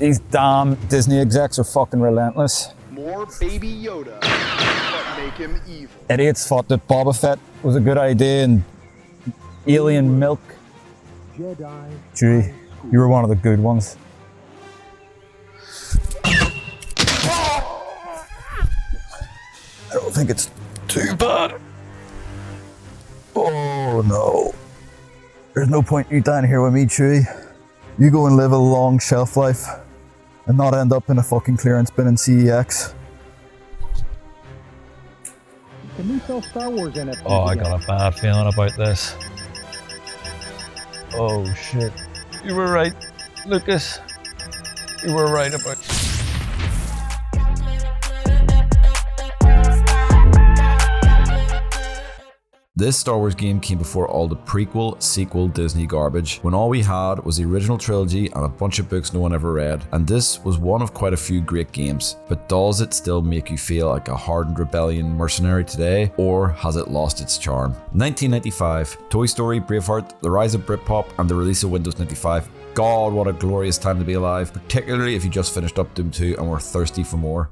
These damn Disney execs are fucking relentless. More Baby Yoda, but make him evil. Idiots thought that Boba Fett was a good idea and alien milk. Chewie, you were one of the good ones. I don't think it's too bad. Oh no. There's no point in you dying here with me, Chewie. You go and live a long shelf life and not end up in a fucking clearance bin in CEX. Can we sell Star Wars in it? Oh, I got a bad feeling about this. Oh shit. You were right, Lucas. You were right about... This Star Wars game came before all the prequel, sequel, Disney garbage, when all we had was the original trilogy and a bunch of books no one ever read, and this was one of quite a few great games. But does it still make you feel like a hardened rebellion mercenary today, or has it lost its charm? 1995, Toy Story, Braveheart, the rise of Britpop, and the release of Windows 95. God, what a glorious time to be alive, particularly if you just finished up Doom 2 and were thirsty for more.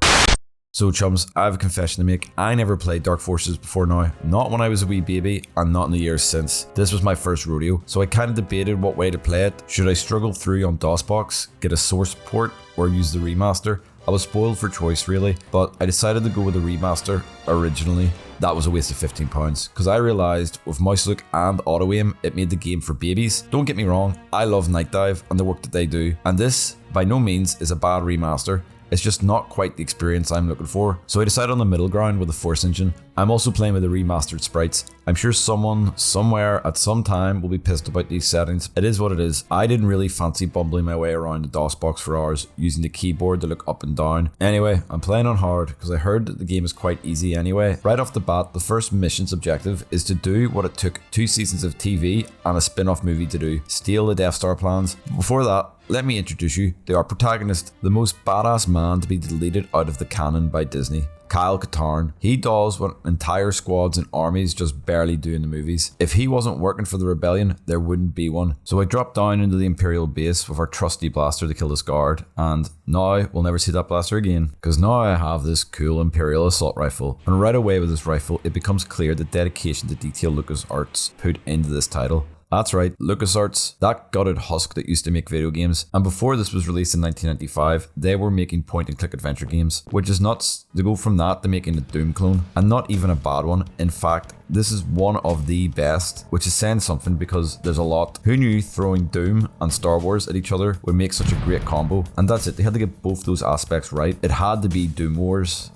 So chums, I have a confession to make. I never played Dark Forces before now. Not when I was a wee baby, and not in the years since. This was my first rodeo, so I kind of debated what way to play it. Should I struggle through on DOSBox, get a source port, or use the remaster? I was spoiled for choice really, but I decided to go with the remaster originally. That was a waste of £15, because I realised with mouse look and auto aim, it made the game for babies. Don't get me wrong, I love Night Dive and the work that they do, and this by no means is a bad remaster. It's just not quite the experience I'm looking for, so I decided on the middle ground with the Force engine. I'm also playing with the remastered sprites. I'm sure someone, somewhere, at some time will be pissed about these settings. It is what it is. I didn't really fancy bumbling my way around the DOSBox for hours, using the keyboard to look up and down. Anyway, I'm playing on hard, because I heard that the game is quite easy anyway. Right off the bat, the first mission's objective is to do what it took 2 seasons of TV and a spin-off movie to do: steal the Death Star plans. Before that, let me introduce you to our protagonist, the most badass man to be deleted out of the canon by Disney. Kyle Katarn. He does what entire squads and armies just barely do in the movies. If he wasn't working for the rebellion, there wouldn't be one. So I dropped down into the Imperial base with our trusty blaster to kill this guard, and now we'll never see that blaster again, because now I have this cool Imperial assault rifle. And right away with this rifle, it becomes clear the dedication to detail LucasArts put into this title. That's right, LucasArts, that gutted husk that used to make video games. And before this was released in 1995, they were making point-and-click adventure games, which is nuts to go from that to making a Doom clone, and not even a bad one. In fact, this is one of the best, which is saying something because there's a lot. Who knew throwing Doom and Star Wars at each other would make such a great combo? And that's it, they had to get both those aspects right. It had to be Doom Wars,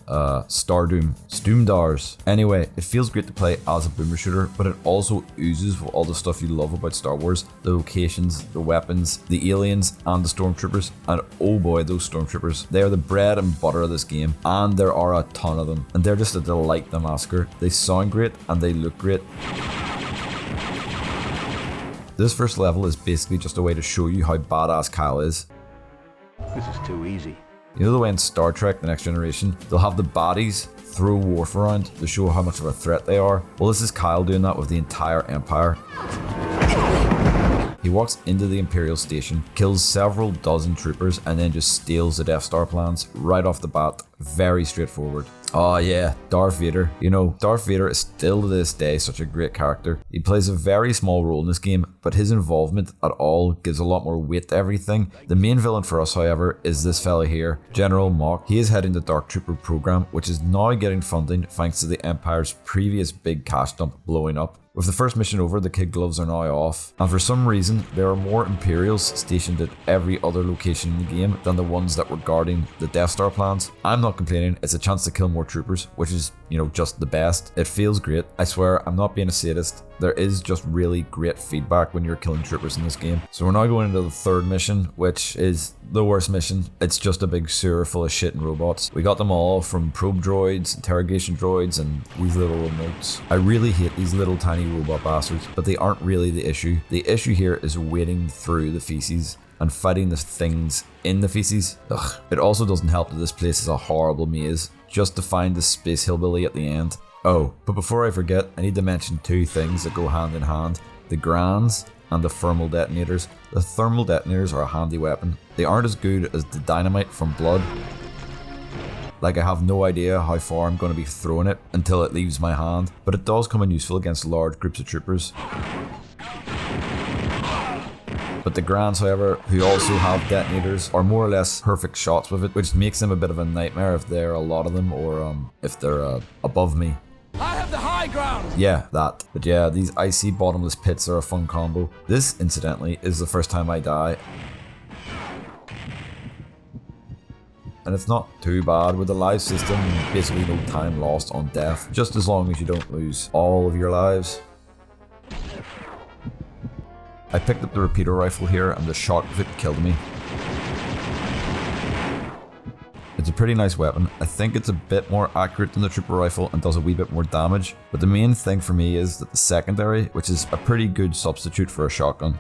Star Doom, Stoomdars. Anyway, it feels great to play as a boomer shooter, but it also oozes with all the stuff you love about Star Wars: the locations, the weapons, the aliens, and the Stormtroopers. And oh boy, those Stormtroopers, they are the bread and butter of this game, and there are a ton of them, and they're just a delight to massacre. They sound great and they look great. This first level is basically just a way to show you how badass Kyle is. This is too easy. You know the way in Star Trek The Next Generation, they'll have the baddies throw Worf around to show how much of a threat they are? Well, this is Kyle doing that with the entire Empire. He walks into the Imperial station, kills several dozen troopers, and then just steals the Death Star plans right off the bat. Very straightforward. Oh yeah, Darth Vader. You know, Darth Vader is still to this day such a great character. He plays a very small role in this game, but his involvement at all gives a lot more weight to everything. The main villain for us, however, is this fella here, General Mock. He is heading the Dark Trooper program, which is now getting funding thanks to the Empire's previous big cash dump blowing up. With the first mission over, the kid gloves are now off, and for some reason there are more Imperials stationed at every other location in the game than the ones that were guarding the Death Star plans. I'm not complaining, it's a chance to kill more troopers, which is, you know, just the best. It feels great. I swear, I'm not being a sadist. There is just really great feedback when you're killing troopers in this game. So we're now going into the third mission, which is the worst mission. It's just a big sewer full of shit and robots. We got them all, from probe droids, interrogation droids, and these little remotes. I really hate these little tiny robot bastards, but they aren't really the issue. The issue here is wading through the feces and fighting the things in the feces. Ugh. It also doesn't help that this place is a horrible maze, just to find the space hillbilly at the end. Oh, but before I forget, I need to mention two things that go hand in hand: the Grands and the thermal detonators. The thermal detonators are a handy weapon. They aren't as good as the dynamite from Blood. Like, I have no idea how far I'm going to be throwing it until it leaves my hand, but it does come in useful against large groups of troopers. But the Grands, however, who also have detonators, are more or less perfect shots with it, which makes them a bit of a nightmare if there are a lot of them, or if they're above me. I have the high ground! Yeah, that. But yeah, these icy bottomless pits are a fun combo. This, incidentally, is the first time I die. And it's not too bad. With the live system, basically no time lost on death, just as long as you don't lose all of your lives. I picked up the repeater rifle here and the shot of it killed me. It's a pretty nice weapon. I think it's a bit more accurate than the trooper rifle and does a wee bit more damage, but the main thing for me is that the secondary, which is a pretty good substitute for a shotgun.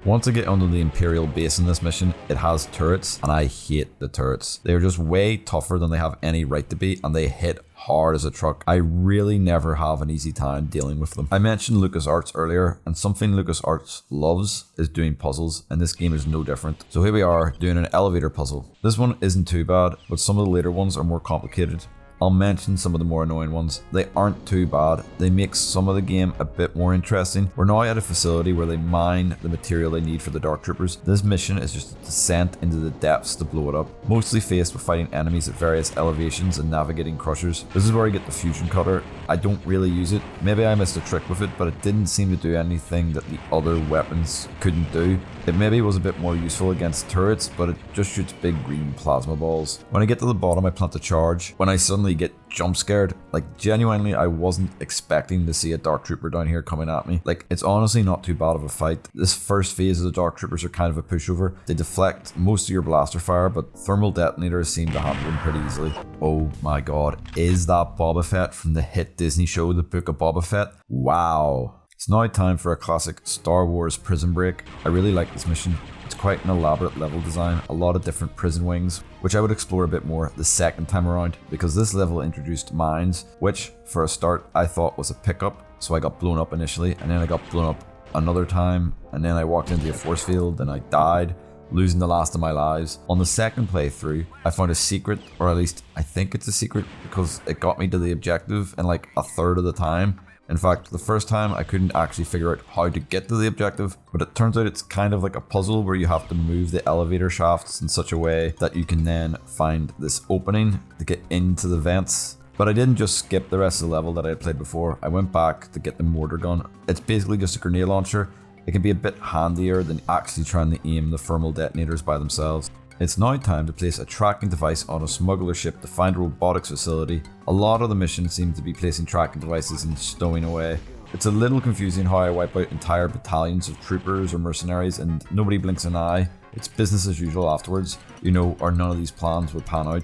Once I get onto the Imperial base in this mission, it has turrets, and I hate the turrets. They're just way tougher than they have any right to be, and they hit hard as a truck. I really never have an easy time dealing with them. I mentioned LucasArts earlier, and something LucasArts loves is doing puzzles, and this game is no different. So here we are, doing an elevator puzzle. This one isn't too bad, but some of the later ones are more complicated. I'll mention some of the more annoying ones. They aren't too bad. They make some of the game a bit more interesting. We're now at a facility where they mine the material they need for the Dark Troopers. This mission is just a descent into the depths to blow it up. Mostly faced with fighting enemies at various elevations and navigating crushers. This is where I get the fusion cutter. I don't really use it. Maybe I missed a trick with it, but it didn't seem to do anything that the other weapons couldn't do. It maybe was a bit more useful against turrets, but it just shoots big green plasma balls. When I get to the bottom, I plant a charge. When I suddenly get jump scared, like genuinely I wasn't expecting to see a Dark Trooper down here coming at me. Like, it's honestly not too bad of a fight. This first phase of the Dark Troopers are kind of a pushover. They deflect most of your blaster fire, but thermal detonators seem to handle them pretty easily. Oh my god, is that Boba Fett from the hit Disney show The Book of Boba Fett? Wow. It's now time for a classic Star Wars prison break. I really like this mission. It's quite an elaborate level design, a lot of different prison wings, which I would explore a bit more the second time around, because this level introduced mines, which for a start I thought was a pickup, so I got blown up initially, and then I got blown up another time, and then I walked into a force field and I died, losing the last of my lives. On the second playthrough, I found a secret, or at least I think it's a secret, because it got me to the objective in like a third of the time. In fact, the first time I couldn't actually figure out how to get to the objective, but it turns out it's kind of like a puzzle where you have to move the elevator shafts in such a way that you can then find this opening to get into the vents. But I didn't just skip the rest of the level that I had played before. I went back to get the mortar gun. It's basically just a grenade launcher. It can be a bit handier than actually trying to aim the thermal detonators by themselves. It's now time to place a tracking device on a smuggler ship to find a robotics facility. A lot of the missions seem to be placing tracking devices and stowing away. It's a little confusing how I wipe out entire battalions of troopers or mercenaries and nobody blinks an eye. It's business as usual afterwards, or none of these plans would pan out.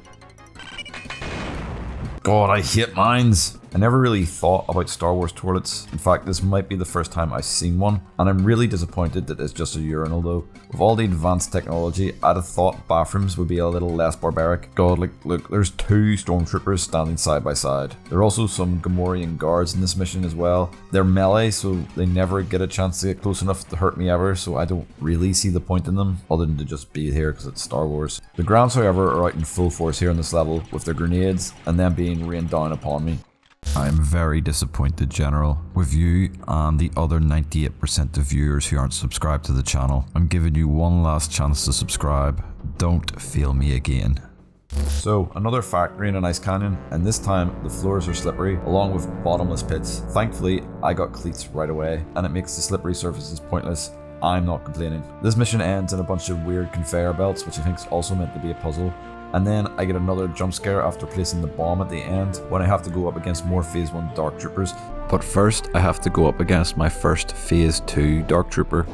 God, I hate mines! I never really thought about Star Wars toilets. In fact, this might be the first time I've seen one, and I'm really disappointed that it's just a urinal though. With all the advanced technology, I'd have thought bathrooms would be a little less barbaric. God, look, there's 2 Stormtroopers standing side by side. There are also some Gamorrean guards in this mission as well. They're melee, so they never get a chance to get close enough to hurt me ever, so I don't really see the point in them, other than to just be here because it's Star Wars. The Grounds, however, are out in full force here on this level, with their grenades, and them being rained down upon me. I'm very disappointed, General, with you and the other 98% of viewers who aren't subscribed to the channel. I'm giving you one last chance to subscribe. Don't fail me again. So, another factory in an ice canyon, and this time the floors are slippery, along with bottomless pits. Thankfully, I got cleats right away, and it makes the slippery surfaces pointless. I'm not complaining. This mission ends in a bunch of weird conveyor belts, which I think is also meant to be a puzzle. And then I get another jump scare after placing the bomb at the end, when I have to go up against more Phase 1 Dark Troopers. But first, I have to go up against my first Phase 2 Dark Trooper.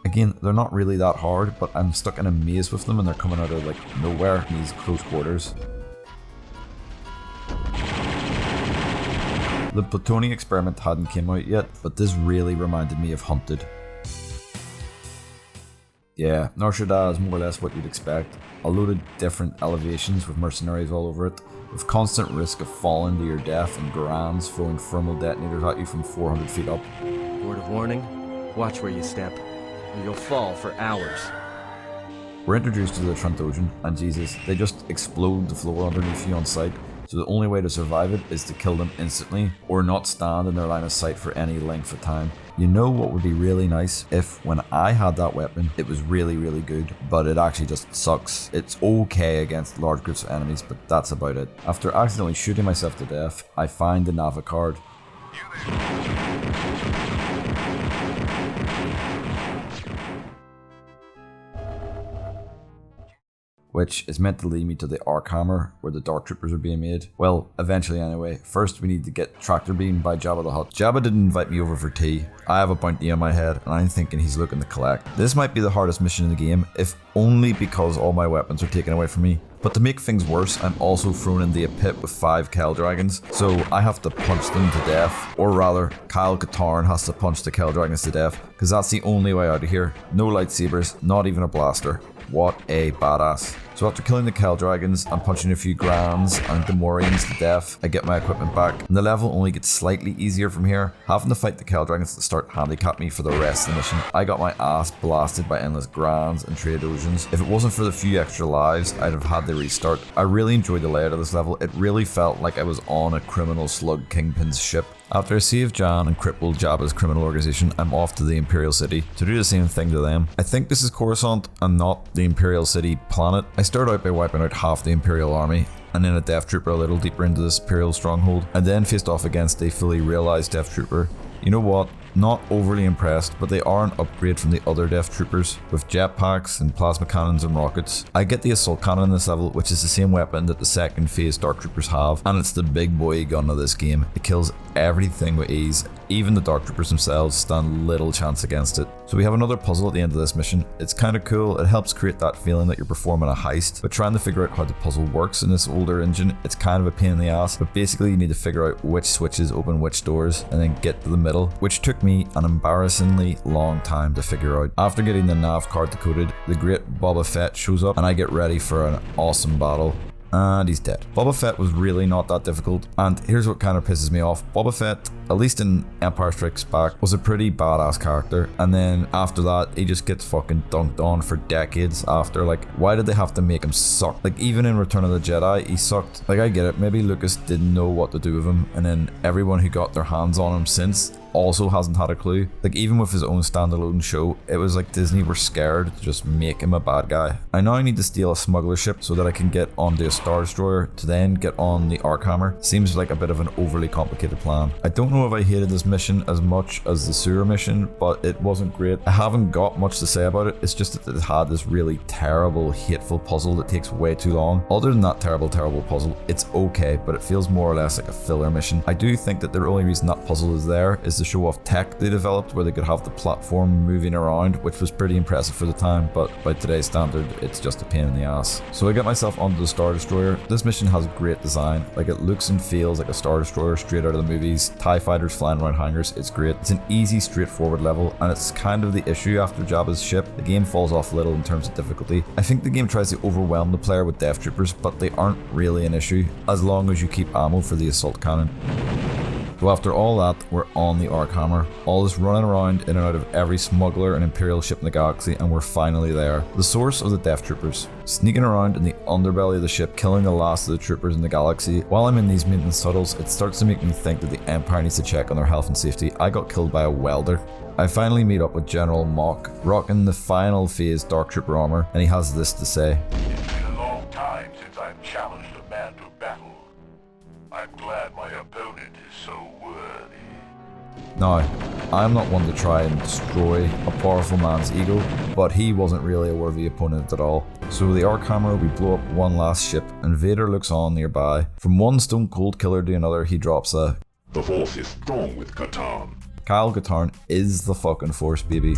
Again, they're not really that hard, but I'm stuck in a maze with them and they're coming out of like nowhere in these close quarters. The platooning experiment hadn't came out yet, but this really reminded me of Hunted. Yeah, Nar Shaddaa is more or less what you'd expect. A load of different elevations with mercenaries all over it, with constant risk of falling to your death and Garans throwing thermal detonators at you from 400 feet up. Word of warning, watch where you step, or you'll fall for hours. We're introduced to the Trandoshan, and Jesus, they just explode the floor underneath you on sight, so the only way to survive it is to kill them instantly, or not stand in their line of sight for any length of time. You know what would be really nice? If when I had that weapon, it was really, really good, but it actually just sucks. It's okay against large groups of enemies, but that's about it. After accidentally shooting myself to death, I find the Nava card. Which is meant to lead me to the Arc Hammer, where the Dark Troopers are being made. Well, eventually anyway. First we need to get Tractor Beam by Jabba the Hutt. Jabba didn't invite me over for tea. I have a bounty on my head, and I'm thinking he's looking to collect. This might be the hardest mission in the game, if only because all my weapons are taken away from me. But to make things worse, I'm also thrown into a pit with 5 Kel Dragons, so I have to punch them to death. Or rather, Kyle Katarn has to punch the Kel Dragons to death, because that's the only way out of here. No lightsabers, not even a blaster. What a badass. So after killing the Kel Dragons and punching a few Grans and Gamorreans to death, I get my equipment back, and the level only gets slightly easier from here. Having to fight the Kel Dragons to start handicap me for the rest of the mission. I got my ass blasted by endless Grans and Trandoshan's. If it wasn't for the few extra lives, I'd have had to restart. I really enjoyed the layout of this level. It really felt like I was on a criminal slug kingpin's ship. After I save Jan and cripple Jabba's criminal organization, I'm off to the Imperial City to do the same thing to them. I think this is Coruscant and not the Imperial City planet. I start out by wiping out half the Imperial army, and then a Death Trooper a little deeper into this Imperial stronghold, and then faced off against a fully realized Death Trooper. You know what? Not overly impressed, but they are an upgrade from the other Death Troopers, with jetpacks and plasma cannons and rockets. I get the assault cannon in this level, which is the same weapon that the second phase Dark Troopers have, and it's the big boy gun of this game. It kills everything with ease. Even the Dark Troopers themselves stand little chance against it. So we have another puzzle at the end of this mission. It's kind of cool. It helps create that feeling that you're performing a heist, but trying to figure out how the puzzle works in this older engine, it's kind of a pain in the ass, but basically you need to figure out which switches open which doors and then get to the middle, which took me an embarrassingly long time to figure out. After getting the nav card decoded, the great Boba Fett shows up and I get ready for an awesome battle. And he's dead. Boba Fett was really not that difficult, and here's what kind of pisses me off. Boba Fett, at least in Empire Strikes Back, was a pretty badass character, and then after that he just gets fucking dunked on for decades after. Like, why did they have to make him suck? Like, even in Return of the Jedi he sucked. Like, I get it, maybe Lucas didn't know what to do with him, and then everyone who got their hands on him since also hasn't had a clue. Like, even with his own standalone show, it was like Disney were scared to just make him a bad guy. I now need to steal a smuggler ship so that I can get onto a Star Destroyer to then get on the Arc Hammer. Seems like a bit of an overly complicated plan. I don't know if I hated this mission as much as the sewer mission, but it wasn't great. I haven't got much to say about it. It's just that it had this really terrible, hateful puzzle that takes way too long. Other than that terrible puzzle, it's okay, but it feels more or less like a filler mission. I do think that the only reason that puzzle is there is to show off tech they developed where they could have the platform moving around, which was pretty impressive for the time, but by today's standard it's just a pain in the ass. So I get myself onto the Star Destroyer. This mission has great design. Like, it looks and feels like a Star Destroyer straight out of the movies. TIE fighters flying around hangars, it's great. It's an easy, straightforward level, and it's kind of the issue after Jabba's ship. The game falls off a little in terms of difficulty. I think the game tries to overwhelm the player with Death Troopers, but they aren't really an issue as long as you keep ammo for the assault cannon. So after all that, we're on the Arc Hammer. All this running around in and out of every smuggler and Imperial ship in the galaxy, and we're finally there. The source of the Death Troopers. Sneaking around in the underbelly of the ship, killing the last of the troopers in the galaxy. While I'm in these maintenance tunnels, it starts to make me think that the Empire needs to check on their health and safety. I got killed by a welder. I finally meet up with General Mock, rocking the final phase Dark Trooper armor, and he has this to say. It's been a long time since I've challenged a man to battle. I'm glad my opponent is so worthy. Now, I'm not one to try and destroy a powerful man's ego, but he wasn't really a worthy opponent at all. So with the Arc Hammer, we blow up one last ship, and Vader looks on nearby. From one stone cold killer to another, he drops a... The Force is strong with Katarn. Kyle Katarn is the fucking Force, baby.